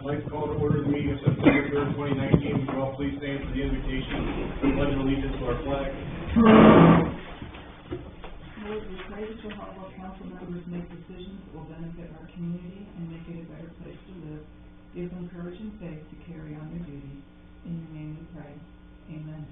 I'd like to call to order the meeting of September 3rd, 2019. Would you all please stand for the invocation and pledge allegiance to our flag? Lord, we pray that you'll help our council members make decisions that will benefit our community and make it a better place to live. Give them courage and faith to carry on their duties. In your name we pray. Amen.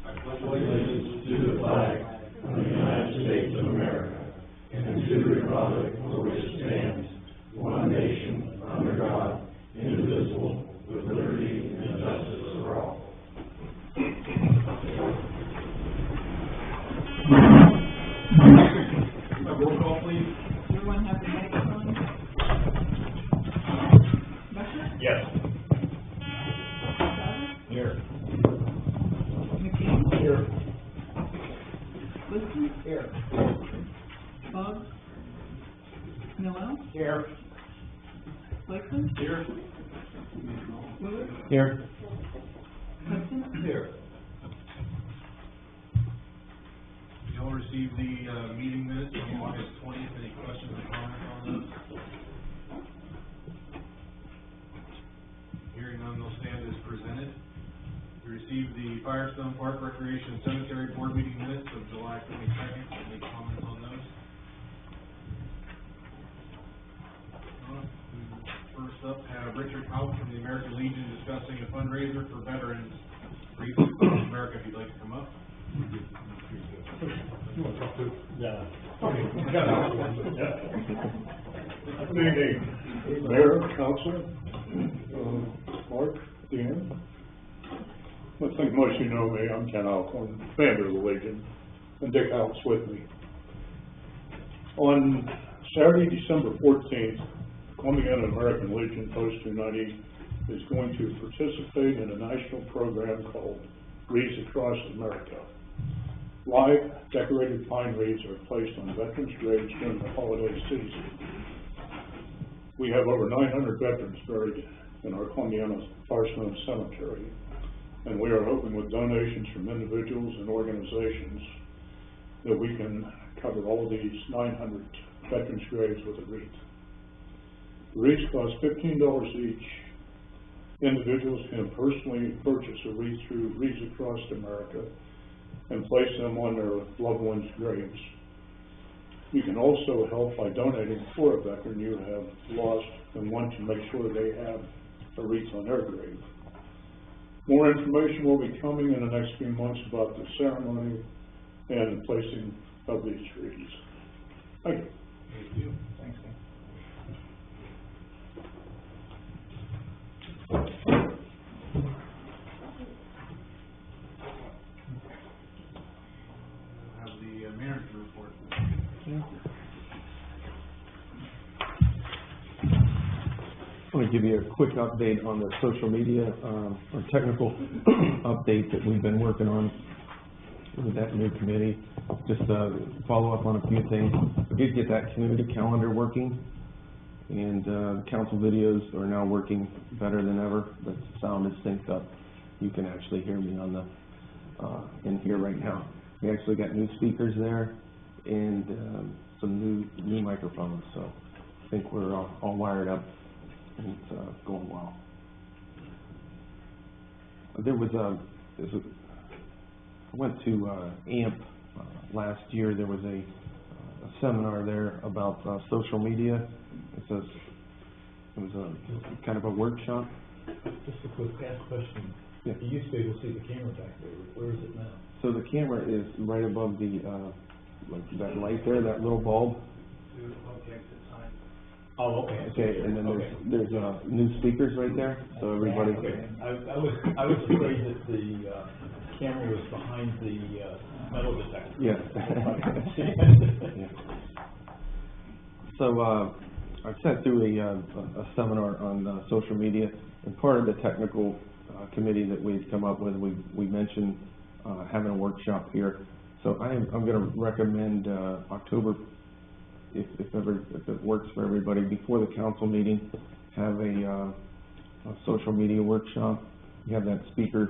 I pledge allegiance to the flag of the United States of America and to the republic for which it stands, one nation, under God, indivisible, with liberty and justice for all. Roll call, please. Everyone have the microphone? Musher? Yes. Sauter? Here. McCain? Here. Liston? Here. Boggs? Noel? Here. Blakeman? Here. Lewis? Here. Hudson? Here. You all received the meeting minutes on August 20th. Any questions or comments on those? Hearing none, they'll stand as presented. We received the Firestone Park Recreation Cemetery Board meeting minutes of July 22nd. Any comments on those? First up, have Richard Hout from the American Legion discussing a fundraiser for veterans. Reese from America, if you'd like to come up. You want to talk to? Yeah. Good evening, Mayor, Council, Mark, Dan. I think most of you know me. I'm Ken Alcorn, commander of the Legion, and Dick Hout's with me. On Saturday, December 14th, Columbiana American Legion Post 290 is going to participate in a national program called Wreaths Across America. Live decorated pine wreaths are placed on veterans' graves during the holiday season. We have over 900 veterans buried in our Columbiana Firestone Cemetery, and we are hoping with donations from individuals and organizations that we can cover all of these 900 veterans' graves with a wreath. The wreaths cost $15 each. Individuals can personally purchase a wreath through Wreaths Across America and place them on their loved ones' graves. You can also help by donating for a veteran you have lost and want to make sure they have a wreath on their grave. More information will be coming in the next few months about the ceremony and the placing of these wreaths. Thank you. Thank you. Thanks, Dan. Have the manager report. I want to give you a quick update on the social media, or technical update that we've been working on with that new committee. Just follow up on a few things. We did get that community calendar working, and council videos are now working better than ever. The sound is synced up. You can actually hear me on the in here right now. We actually got new speakers there and some new microphones, so I think we're all wired up and it's going well. There was I went to AMP last year. There was a seminar there about social media. It was a kind of a workshop. Just a quick ask question. Yeah. You used to be able to see the camera back there. Where is it now? So the camera is right above the like that light there, that little bulb. Oh, okay. Okay, and then there's new speakers right there, so everybody. Okay. I was afraid that the camera was behind the metal detector. Yeah. Yeah. So I sat through a seminar on social media, and part of the technical committee that we've come up with, we mentioned having a workshop here. So I'm going to recommend October, if it works for everybody, before the council meeting, have a social media workshop. You have that speaker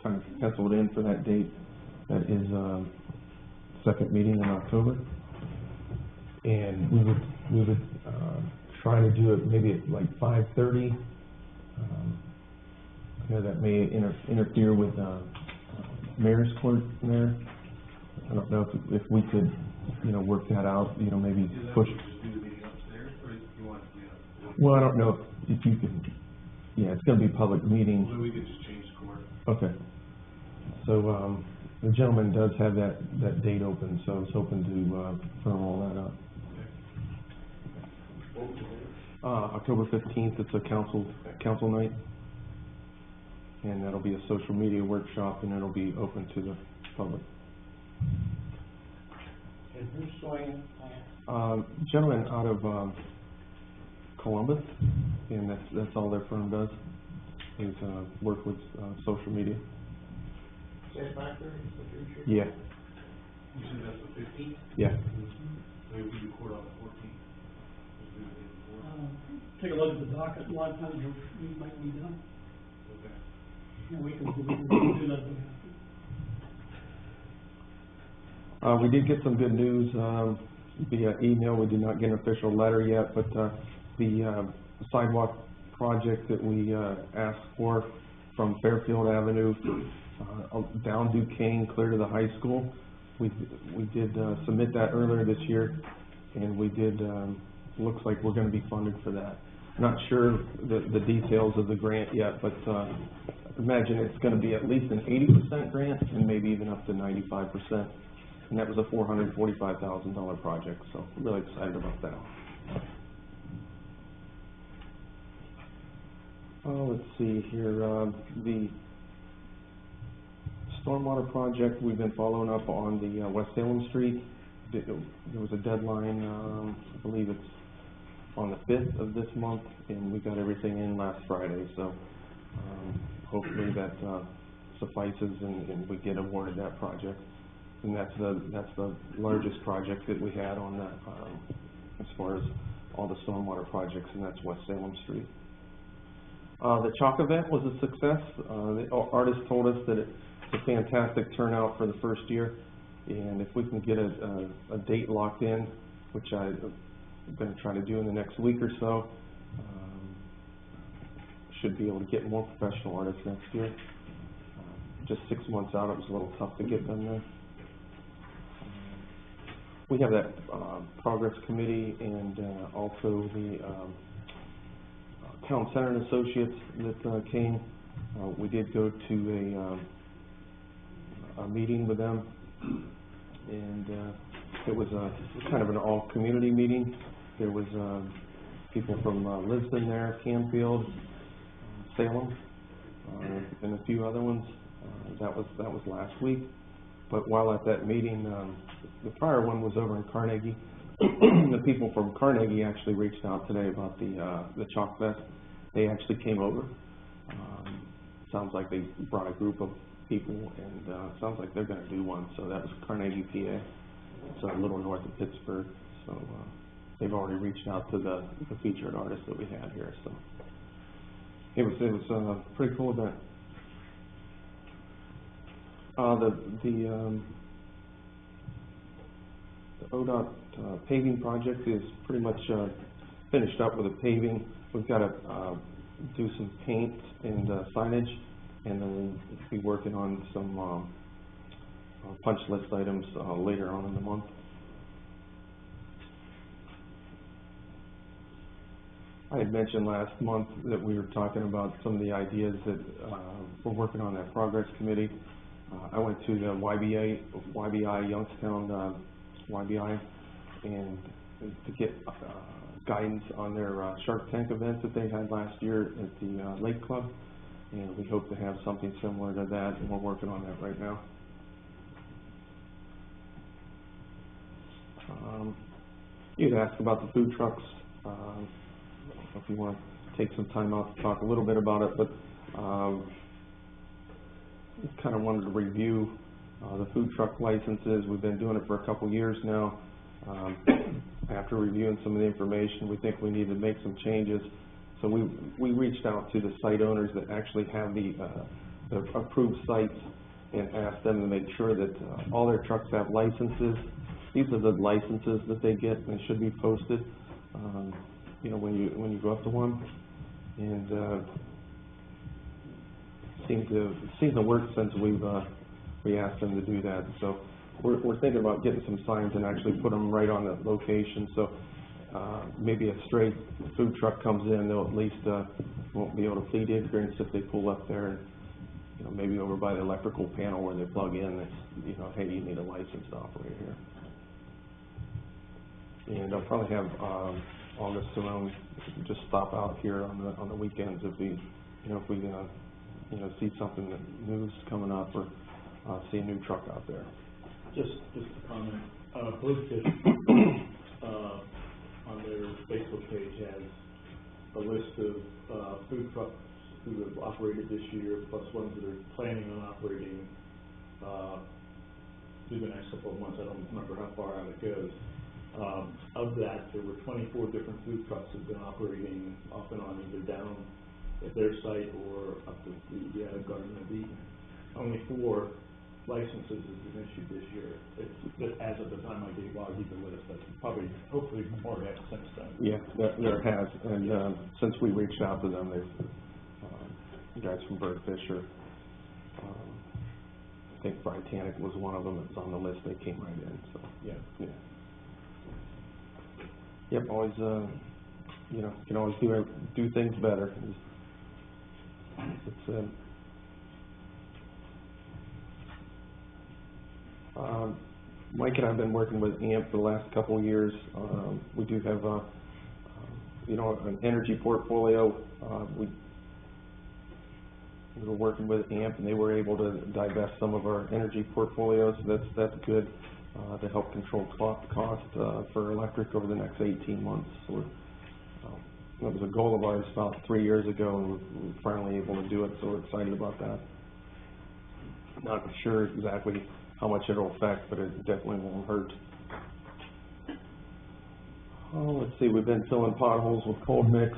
kind of penciled in for that date. That is second meeting in October, and we would try to do it maybe at like 5:30. I know that may interfere with mayor's clerk there. I don't know if we could, work that out, maybe push. Just do the meeting upstairs, or you want to do it? Well, I don't know if you could, it's gonna be a public meeting. Well, we could just change the court. Okay. So, the gentleman does have that date open, so I was hoping to roll that up. October 15th, it's a council night. And that'll be a social media workshop, and it'll be open to the public. And who's doing it? Gentleman out of Columbus, and that's all their firm does, is work with social media. Satisfactory, is that your issue? Yeah, You said that's the 15th? yeah. Maybe we do court on the 14th. Just do the day before. Take a look at the docket, a lot of times we might be done, Okay. and we can do that. We did get some good news via email. We did not get an official letter yet, but the sidewalk project that we asked for from Fairfield Avenue down Duquesne, clear to the high school, we did submit that earlier this year, and we did, looks like we're going to be funded for that. Not sure the details of the grant yet, but imagine it's going to be at least an 80% grant and maybe even up to 95%. And that was a $445,000 project, so I'm really excited about that. Oh, let's see here. The stormwater project, we've been following up on the West Salem Street. There was a deadline, I believe it's on the 5th of this month, and we got everything in last Friday, so hopefully that suffices and we get awarded that project. And that's the largest project that we had on that, as far as all the stormwater projects, and that's West Salem Street. The chalk event was a success. The artist told us that it's a fantastic turnout for the first year, and if we can get a date locked in, which I'm going to try to do in the next week or so, should be able to get more professional artists next year. Just 6 months out, it was a little tough to get them there. We have that progress committee and also the Town Center and Associates that came. We did go to a meeting with them, and it was kind of an all-community meeting. There was people from Lisbon there, Canfield, Salem, and a few other ones. That was last week. But while at that meeting, the prior one was over in Carnegie. The people from Carnegie actually reached out today about the Chalk Fest. They actually came over. Sounds like they brought a group of people, and sounds like they're going to do one. So that was Carnegie, PA. It's a little north of Pittsburgh. So they've already reached out to the featured artists that we had here. So it was a pretty cool event. The ODOT paving project is pretty much finished up with the paving. We've got to do some paint and signage, and then be working on some punch list items later on in the month. I had mentioned last month that we were talking about some of the ideas that we're working on that progress committee. I went to the YBI Youngstown YBI, and to get guidance on their Shark Tank event that they had last year at the Lake Club, and we hope to have something similar to that, and we're working on that right now. You'd asked about the food trucks. If you want to take some time out to talk a little bit about it, but kind of wanted to review the food truck licenses. We've been doing it for a couple years now. After reviewing some of the information, we think we need to make some changes. So we reached out to the site owners that actually have the approved sites and asked them to make sure that all their trucks have licenses. These are the licenses that they get, and they should be posted. you know, when you go up to one, and seems to work since we asked them to do that. So we're thinking about getting some signs and actually put them right on the location. So maybe a straight food truck comes in, they'll at least won't be able to plead ignorance if they pull up there. And, you know, maybe over by the electrical panel where they plug in, it's, you know, hey, you need a license to operate here. And I'll probably have August Simone just stop out here on the weekends if we, you know, see something that new's coming up or see a new truck out there. Just a comment, Bluefish, on their Facebook page has a list of food trucks who have operated this year, plus ones that are planning on operating through the next couple of months. I don't remember how far out it goes. Of that, there were 24 different food trucks that have been operating off and on, either down at their site or up at the Garden of Eden. Only 4 licenses have been issued this year. It's as of the time I gave Augie the list. That's probably, hopefully, more have since then. Yeah, there has, and since we reached out to them, they've guys from Bird Fisher. I think Britannic was one of them that was on the list. They came right in. So yeah. Yep, always, you know, you can always do things better. It's Mike and I have been working with AMP for the last couple of years. We do have, you know, an energy portfolio. We were working with AMP, and they were able to divest some of our energy portfolios. That's good to help control cost for electric over the next 18 months. So that was a goal of ours about 3 years ago, and we're finally able to do it, so we're excited about that. Not sure exactly how much it'll affect, but it definitely won't hurt. Oh, let's see, we've been filling potholes with cold mix,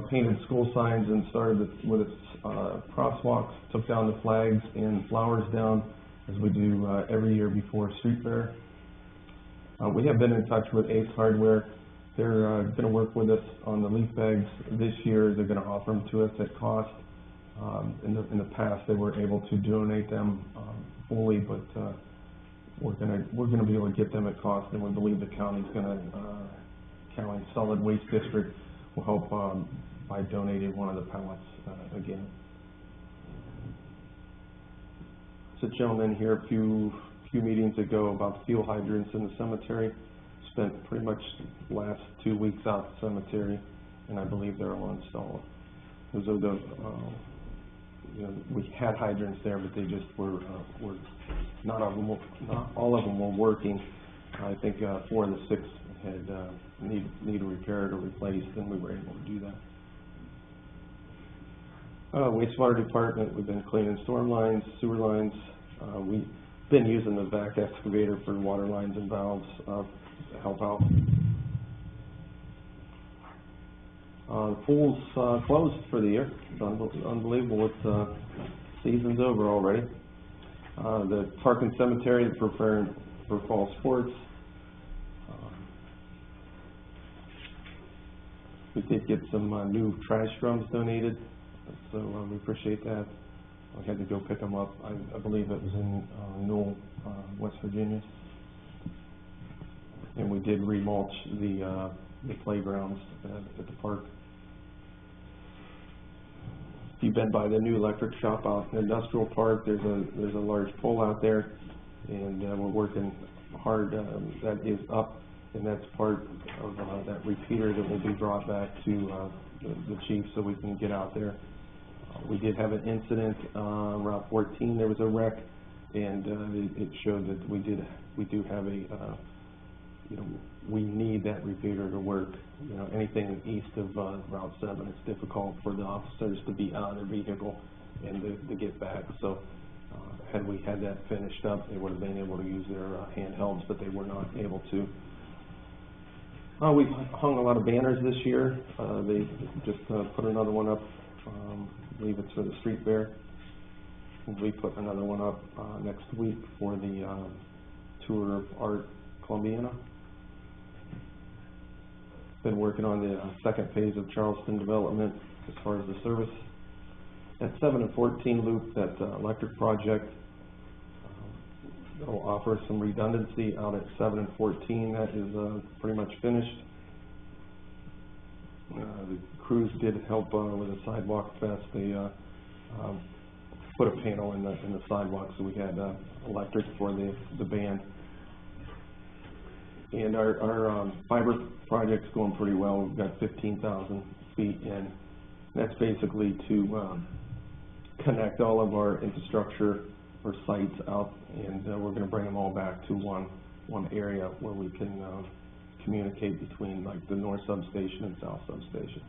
painted school signs, and started with its crosswalks, took down the flags and flowers down, as we do every year before Street Fair. We have been in touch with Ace Hardware. They're going to work with us on the leaf bags this year. They're going to offer them to us at cost. In the past, they were able to donate them fully, but we're going to be able to get them at cost, and we believe the county solid waste district will help by donating one of the pallets again. There's a gentleman here a few meetings ago about fuel hydrants in the cemetery. Spent pretty much the last 2 weeks out at the cemetery, and I believe they're all installed. Those are the you know, we had hydrants there, but they just were not all of them were working. I think 4 of the 6 had need repaired or replaced, and we were able to do that. Wastewater department, we've been cleaning storm lines, sewer lines. We've been using the vac excavator for water lines and valves to help out. The pool's closed for the year. It's unbelievable. It's season's over already. The park and cemetery is preparing for fall sports. We did get some new trash drums donated, so we appreciate that. We had to go pick them up. I believe it was in Newell, West Virginia. And we did remulch the playgrounds at the park. If you've been by the new electric shop out in the industrial park, there's a large pole out there, and we're working hard. That is up, and that's part of that repeater that will be brought back to the chief so we can get out there. We did have an incident Route 14. There was a wreck, and it showed that we do have a you know, we need that repeater to work. You know, anything east of Route 7, it's difficult for the officers to be on their vehicle and to get back. So had we had that finished up, they would have been able to use their handhelds, but they were not able to. We hung a lot of banners this year. They just put another one up. I believe it's for the street fair. And we put another one up next week for the tour of art Columbiana. been working on the second phase of Charleston development as far as the service. That 7 and 14 loop, that electric project, that'll offer some redundancy out at 7 and 14. That is pretty much finished. The crews did help with the sidewalk fest. They put a panel in the sidewalk, so we had electric for the band. And our fiber project's going pretty well. We've got 15,000 feet in. That's basically to connect all of our infrastructure or sites out, and we're going to bring them all back to one area where we can communicate between like the north substation and south substation.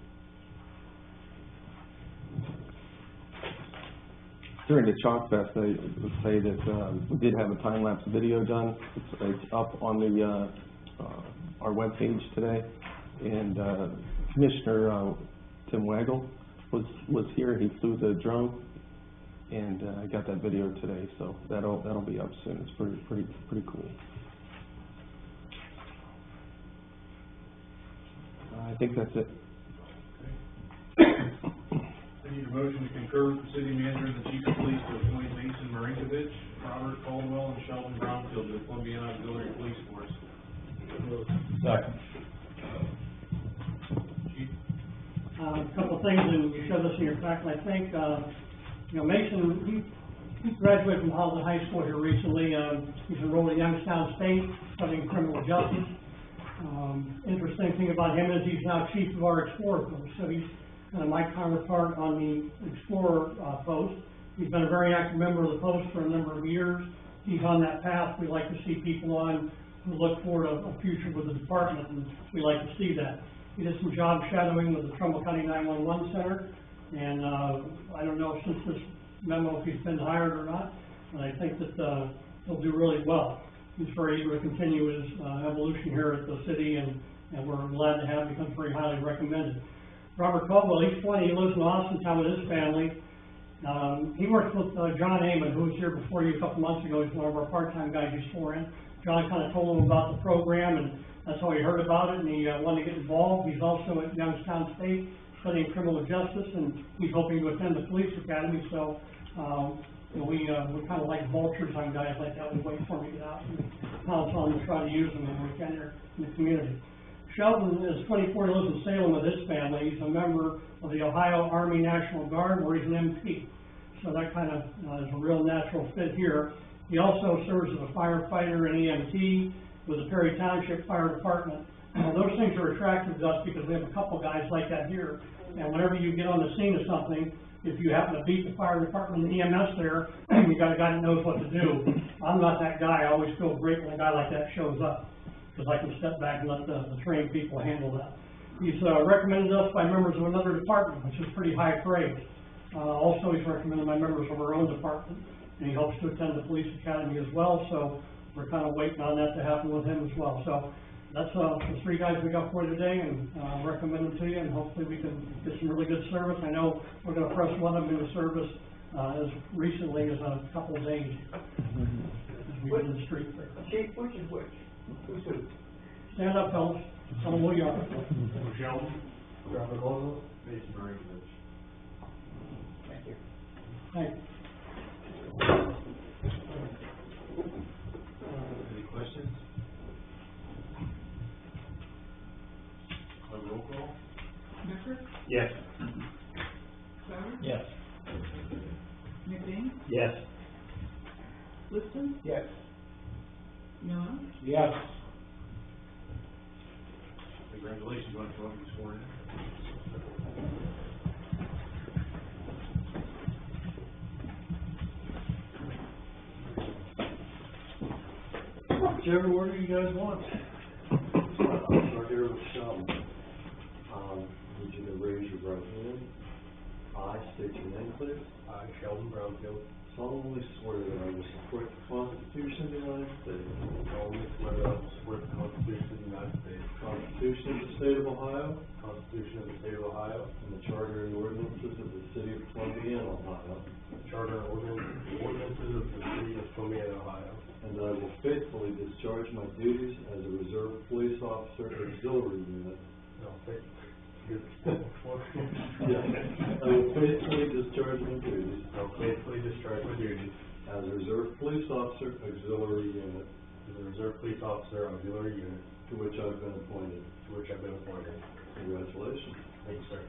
During the Chalk Fest, I would say that we did have a time-lapse video done. It's up on the our webpage today, and Commissioner Tim Waggle was here. He flew the drone, and I got that video today, so that'll be up soon. It's pretty cool. I think that's it. I need a motion to concur with the city manager and the chief of police to appoint Mason Marinkovich, Robert Caldwell, and Sheldon Brownfield to the Columbiana Auxiliary Police Force. Second. Chief? A couple of things, and you showed this in your packet, I think, Mason, he graduated from Hollywood High School here recently. He's enrolled at Youngstown State, studying criminal justice. Interesting thing about him is he's now chief of our Explorer post, so he's kind of my counterpart on the Explorer post. He's been a very active member of the post for a number of years. He's on that path we like to see people on who look forward to a future with the department, and we like to see that. He did some job shadowing with the Trumbull County 911 Center, and I don't know since this memo if he's been hired or not, but I think that he'll do really well. He's very eager to continue his evolution here at the city, and we're glad to have him. Becomes very highly recommended. Robert Caldwell, he's 20, he lives in Austintown with his family. He works with John Amon, who was here before you a couple months ago. He's one of our part-time guys he's for in. John kind of told him about the program, and that's how he heard about it, and he wanted to get involved. He's also at Youngstown State studying criminal justice, and he's hoping to attend the police academy. So we kind of like vultures on guys like that. We wait for them to get out and pounce on them and try to use them when we can here in the community. Sheldon is 24, he lives in Salem with his family. He's a member of the Ohio Army National Guard, where he's an MP. So that kind of is a real natural fit here. He also serves as a firefighter and EMT with the Perry Township Fire Department. Those things are attractive to us because we have a couple guys like that here. And whenever you get on the scene of something, if you happen to beat the fire department and EMS there, you got a guy that knows what to do. I'm not that guy. I always feel great when a guy like that shows up, because I can step back and let the trained people handle that. He's recommended us by members of another department, which is pretty high praise. Also, he's recommended by members of our own department, and he hopes to attend the police academy as well, so we're kind of waiting on that to happen with him as well. So that's the three guys we got for you today, and recommend them to you, and hopefully we can get some really good service. I know we're going to press one of them into service as recently as a couple of days as we get in the street there. Chief, which is which? Who's who? Stand up, fellas. Tell them who you are. Sheldon? Robert Caldwell? Mason Marinkovich. Thank you. Thank you. Any questions? Roll call? Becker? Yes. Sauer? Yes. McBain? Yes. Liston? Yes. Miller? Yes. Congratulations, you want to come up and be sworn in? Whichever order you guys want. I'll start here with Sheldon. Need you to raise your right hand. I state your name, please. I, Sheldon Brownfield, Solemnly swear that I will support the Constitution of the United States, solemnly swear that I will support the Constitution of the United States, the Constitution of the State of Ohio, the Constitution of the State of Ohio, and the Charter and ordinances of the City of Columbiana, Ohio, the Charter and ordinances of the City of Columbiana, Ohio, and that I will faithfully discharge my duties as a reserve police officer auxiliary unit I will faithfully discharge my duties. I will faithfully discharge my duties As a reserve police officer, auxiliary unit, as a reserve police officer, auxiliary unit, to which I've been appointed. to which I've been appointed. Congratulations. Thank you, sir.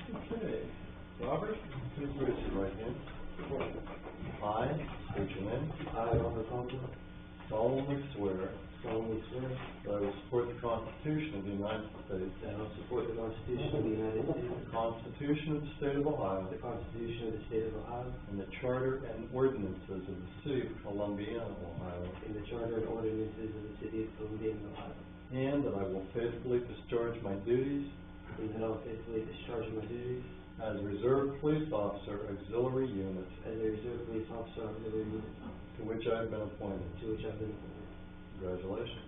Okay. Robert, please raise your right hand. I, state your name. I, Robert Thompson, Solemnly swear solemnly swear that I will support the Constitution of the United States, that I will support the Constitution of the United States, the Constitution of the State of Ohio, the Constitution of the State of Ohio, and the Charter and ordinances of the City of Columbiana, Ohio, and the Charter and ordinances of the City of Columbiana, Ohio, and that I will faithfully discharge my duties and that I will faithfully discharge my duties as Reserve Police Officer, Auxiliary Unit, as a reserve police officer, auxiliary unit, to which I have been appointed. to which I have been appointed. Congratulations.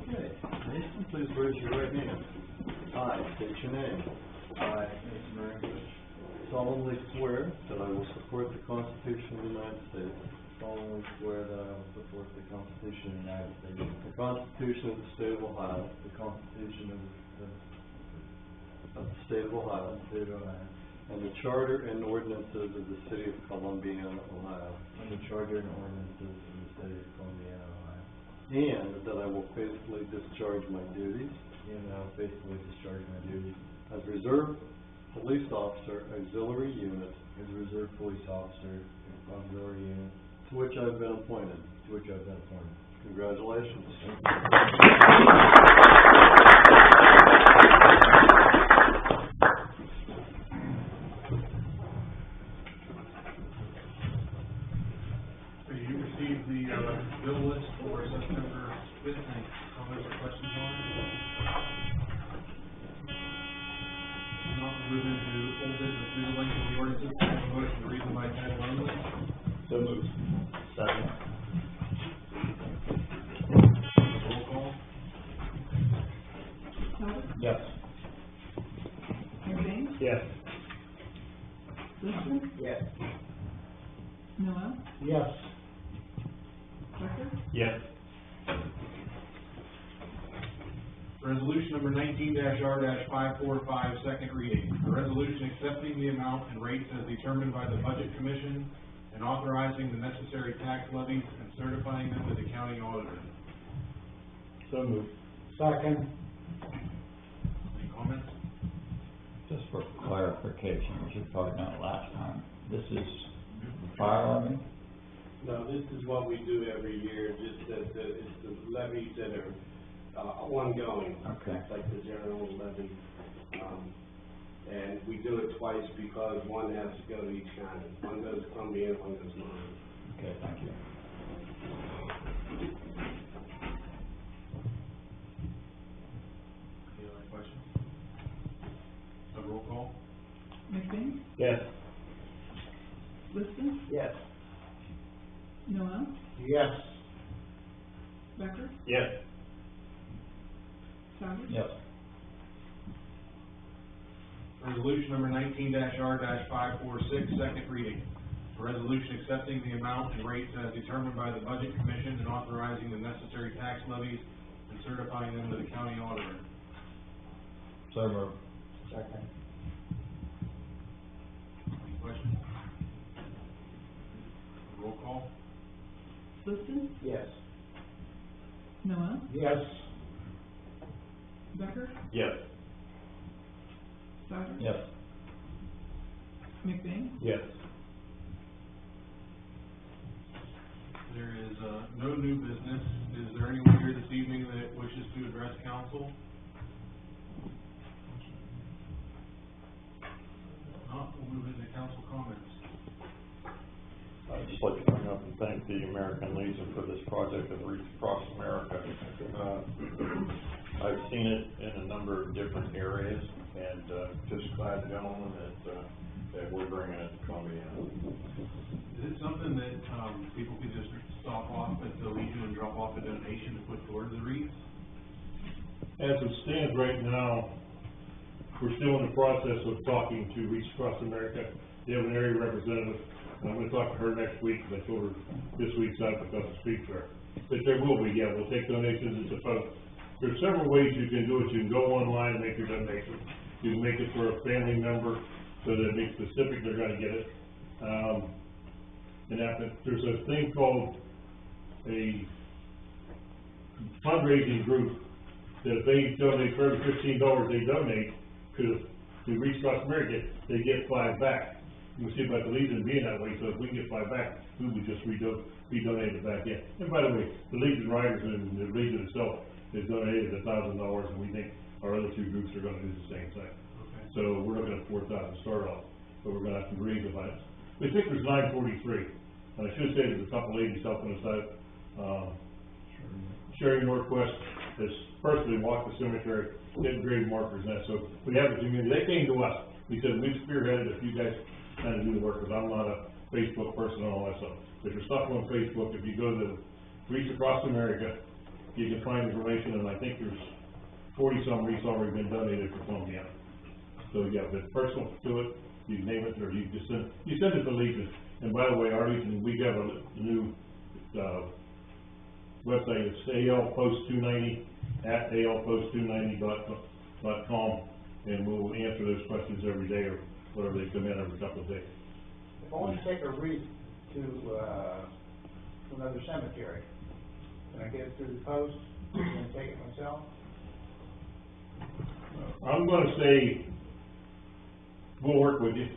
Okay, Mason, please raise your right hand. I state your name. I, Mason Marinkovich, Solemnly swear that I will support the Constitution of the United States, solemnly swear that I will support the Constitution of the United States, the Constitution of the State of Ohio, the Constitution of the State of Ohio, State of Ohio, and the Charter and ordinances of the City of Columbiana, Ohio, and the Charter and ordinances of the City of Columbiana, Ohio, and that I will faithfully discharge my duties and that I will faithfully discharge my duties as Reserve Police Officer, Auxiliary Unit, as a reserve police officer, auxiliary unit, to which I have been appointed. to which I have been appointed. Congratulations. So you received the, bill list for September 15th. Comments or questions on it? Not move into old business, due to length of the ordinances, can I have a motion to read them by title only? So moved. Second. Roll call. Talbot, Yes. McBain, Yes. Liston, Yes. Noel, Yes. Becker, Yes. Resolution number 19-R-545, second reading. A resolution accepting the amount and rates as determined by the Budget Commission and authorizing the necessary tax levies and certifying them to the county auditor. So moved. Second. Any comments? Just for clarification, as you probably know last time, this is fire levy? No, this is what we do every year, just that, it's the levies that are, ongoing. Okay. Like the general levy, and we do it twice because one has to go to each county. One goes to Columbiana, one goes to mine. Okay, thank you. Any other questions? A roll call? McBain, Yes. Liston, Yes. Noel, Yes. Becker, Yes. Talbot, Yes. Resolution number 19-R-546, second reading. A resolution accepting the amount and rates as determined by the Budget Commission and authorizing the necessary tax levies and certifying them to the county auditor. So moved. Second. Any questions? Roll call? Liston, Yes. Noel, Yes. Becker, Yes. Talbot, Yes. McBain, Yes. There is, no new business. Is there anyone here this evening that wishes to address council? council comments? I'd just like to bring up and thank the American Legion for this project of Reach Across America. I've seen it in a number of different areas, and just glad, gentlemen, that we're bringing it to Columbiana. Is it something that, people could just stop off at the Legion and drop off a donation to put towards the wreaths? As it stands right now, we're still in the process of talking to Reach Across America. They have an area representative, and I'm gonna talk to her next week, because I told her this week's out because to speak for her. But there will be, yeah, we'll take donations, it's a vote. There's several ways you can do it. You can go online and make your donation. You can make it for a family member, so that it makes specific they're gonna get it. And after, there's a thing called a fundraising group, that if they donate for every $15 they donate to Reach Across America, they get 5 back. You can see about the Legion being that way, so if we can get 5 back, we would just redonate it back in. And by the way, the Legion Riders and the Legion itself has donated $1,000, and we think our other 2 groups are gonna do the same thing. Okay. So we're looking at 4,000 start off, but we're gonna have to raise it by it. We think there's 943, and I should say there's a couple ladies helping us out. Sherry Northwest has personally walked the cemetery, did grave markers and that, so we have the community. They came to us, we said, we've spearheaded if you guys kind of do the work, because I'm not a Facebook person and all that stuff. If you're stuck on Facebook, if you go to Reach Across America, you can find information, and I think there's 40-some wreaths already been donated for Columbiana. So yeah, if it's personal to it, you can name it, or you just send it to Legion. And by the way, our Legion, we have a new, website, it's ALPost290 at ALPost290.com, and we'll answer those questions every day, or whatever they come in every couple of days. If I want to take a wreath to another cemetery, can I get it through the post and take it myself? I'm gonna say, we'll work with you.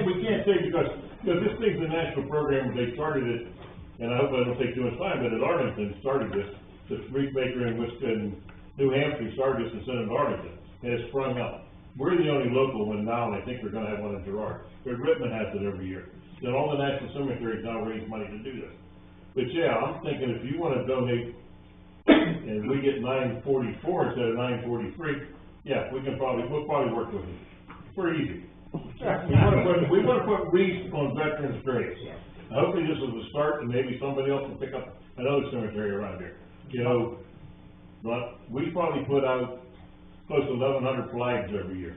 We can't say because this thing's a national program, they started it, and I hope I don't take too much time, but at Arlington started this. The wreath maker in New Hampshire started this and sent it to Arlington, and it's sprung up. We're the only local one now, and I think we're gonna have one in Girard, but Rittman has it every year. Then all the national cemeteries now raise money to do this. But yeah, I'm thinking if you wanna donate, and we get 944 instead of 943, yeah, we'll probably work with you. Pretty easy. We wanna put wreaths on veterans' graves. Hopefully this is the start, and maybe somebody else will pick up another cemetery around here. You know, but we probably put out close to 1,100 flags every year.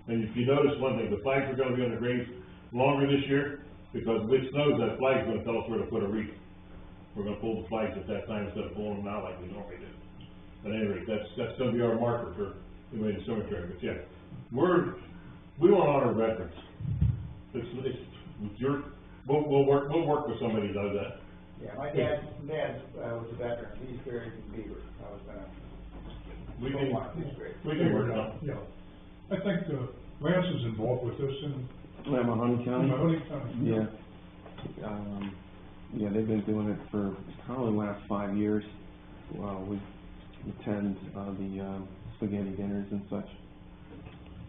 And if you notice one thing, the flags are gonna be on the graves longer this year, because if it snows, that flag's gonna tell us where to put a wreath. We're gonna pull the flags at that time instead of pulling them out like we normally do. But anyway, that's gonna be our marker for the cemetery. But yeah, we wanna honor veterans. We'll work with somebody that does that. Yeah, my dad was a veteran, he's buried in Beaver, I was gonna. We can work it out. Yeah, I think, Lance is involved with this in Mahoney County? Mahoney County. Yeah. Yeah, they've been doing it for probably the last 5 years. We attend, the spaghetti dinners and such,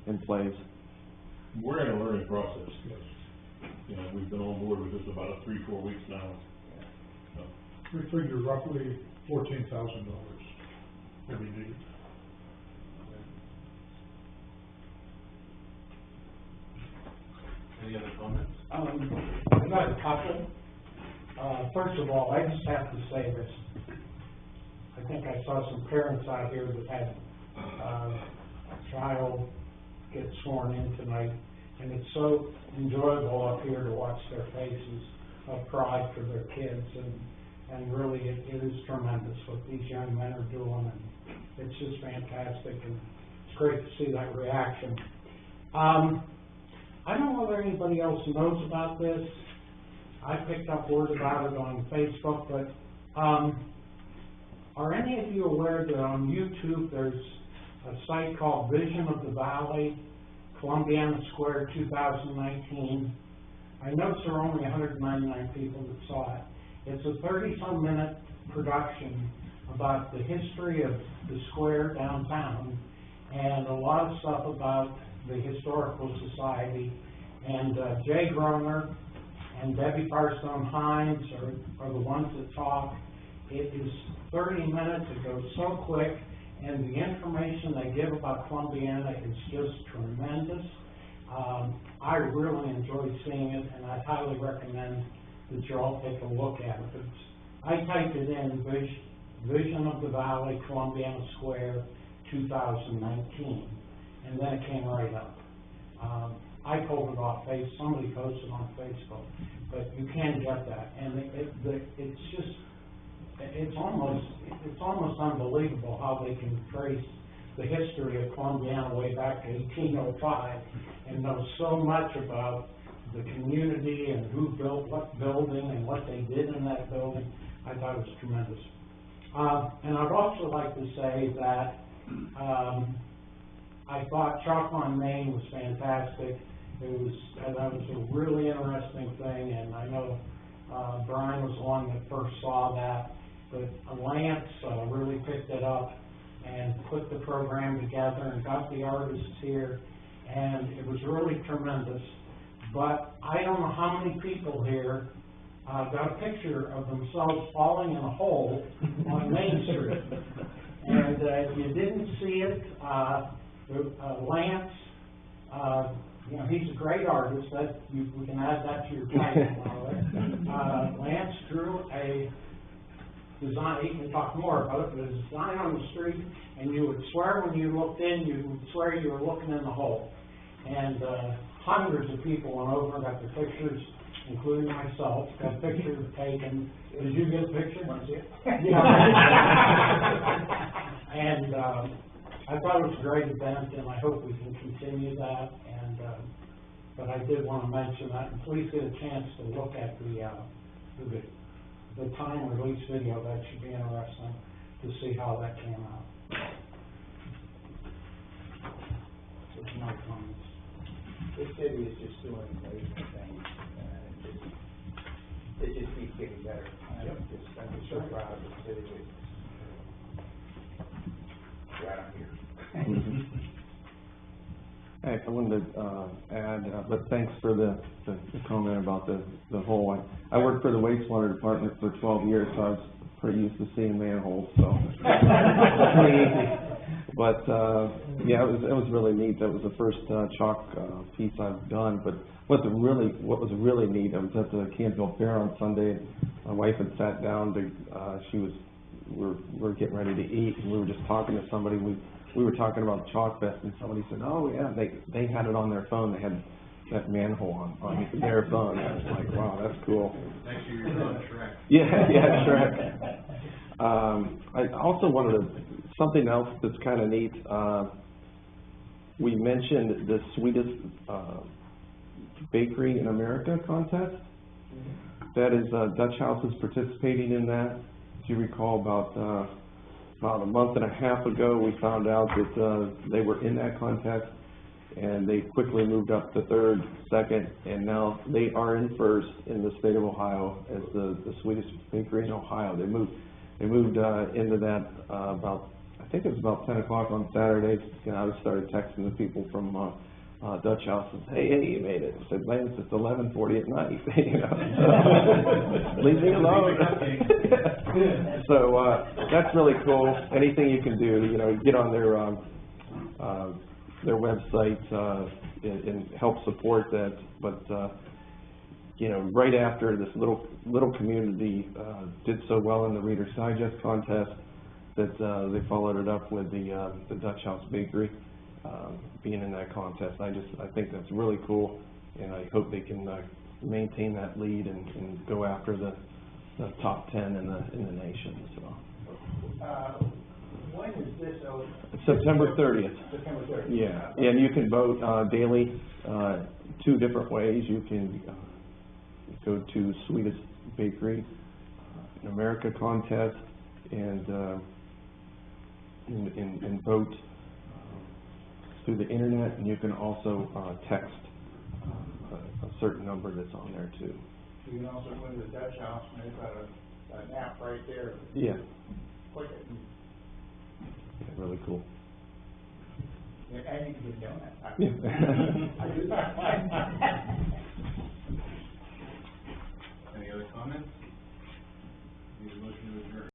and plays. We're in a learning process. Yes. You know, we've been on board with this about 3-4 weeks now. So. We figure roughly $14,000 will be needed. Any other comments? I've got a couple. First of all, I just have to say this. I think I saw some parents out here that had a child get sworn in tonight, and it's so enjoyable up here to watch their faces of pride for their kids, and really it is tremendous what these young men are doing, and it's just fantastic, and it's great to see that reaction. I don't know whether anybody else knows about this. I picked up word about it on Facebook, but are any of you aware that on YouTube there's a site called Vision of the Valley, Columbiana Square 2019? I noticed there were only 199 people that saw it. It's a 30-some minute production about the history of the square downtown and a lot of stuff about the Historical Society. And Jay Groner and Debbie Firestone Hines are the ones that talk. It is 30 minutes, it goes so quick, and the information they give about Columbiana is just tremendous. I really enjoyed seeing it, and I highly recommend that you all take a look at it. I typed it in, Vision of the Valley, Columbiana Square, 2019, and then it came right up. I pulled it off somebody posted on Facebook, but you can get that, and it's almost unbelievable how they can trace the history of Columbiana way back to 1805 and know so much about the community and who built what building and what they did in that building. I thought it was tremendous. And I'd also like to say that I thought Chalk on Main was fantastic. That was a really interesting thing, and I know Brian was the one that first saw that, but Lance really picked it up and put the program together and got the artists here, and it was really tremendous. But I don't know how many people here got a picture of themselves falling in a hole on Main Street. And if you didn't see it, Lance, he's a great artist. We can add that to your title. Lance drew a design. He can talk more about it, but a design on the street, and you would swear when you looked in, you would swear you were looking in the hole. And hundreds of people went over and got their pictures, including myself, got pictures taken. Did you get a picture? Yeah. And I thought it was a great event, and I hope we can continue that. And but I did want to mention that, and please get a chance to look at the time release video. That should be interesting to see how that came out. So my comments. This city is just doing amazing things, and it just keeps getting better. I'm just so proud of the city. Right up here. Hey, I wanted to add, but thanks for the comment about the hole. I worked for the wastewater department for 12 years, so I was pretty used to seeing manholes, so it's pretty easy. But yeah, it was really neat. That was the first chalk piece I've done. But what was really neat, I was at the Canfield Fair on Sunday. My wife had sat down to we're getting ready to eat, and we were just talking to somebody. We were talking about Chalk Fest, and somebody said, "Oh yeah, they had it on their phone. They had that manhole on their phone." I was like, "Wow, that's cool." Next year you're on Shrek. Yeah, Shrek. I also wanted to, something else that's kind of neat. We mentioned the sweetest bakery in America contest. That is, Dutch House is participating in that. If you recall, about a month and a half ago, we found out that they were in that contest, and they quickly moved up to third, second, and now they are in first in the state of Ohio as the sweetest bakery in Ohio. They moved into that about, I think it was about 10 o'clock on Saturday. And I started texting the people from Dutch House and, hey, you made it. I said, Lance, it's 11:40 at night. Leave me alone. So that's really cool. Anything you can do, get on their website and help support that. But right after this little community did so well in the Reader's Digest contest, that they followed it up with the Dutch House Bakery being in that contest. I think that's really cool, and I hope they can maintain that lead and go after the top 10 in the nation. So. When is this? September 30th. September 30th. Yeah, and you can vote daily, 2 different ways. You can go to Sweetest Bakery in America contest and vote through the internet, and you can also text a certain number that's on there too. You can also go to the Dutch House, and they've got an app right there. Yeah. Click it. Yeah, really cool. doing it. Any other comments? Need a motion to adjourn.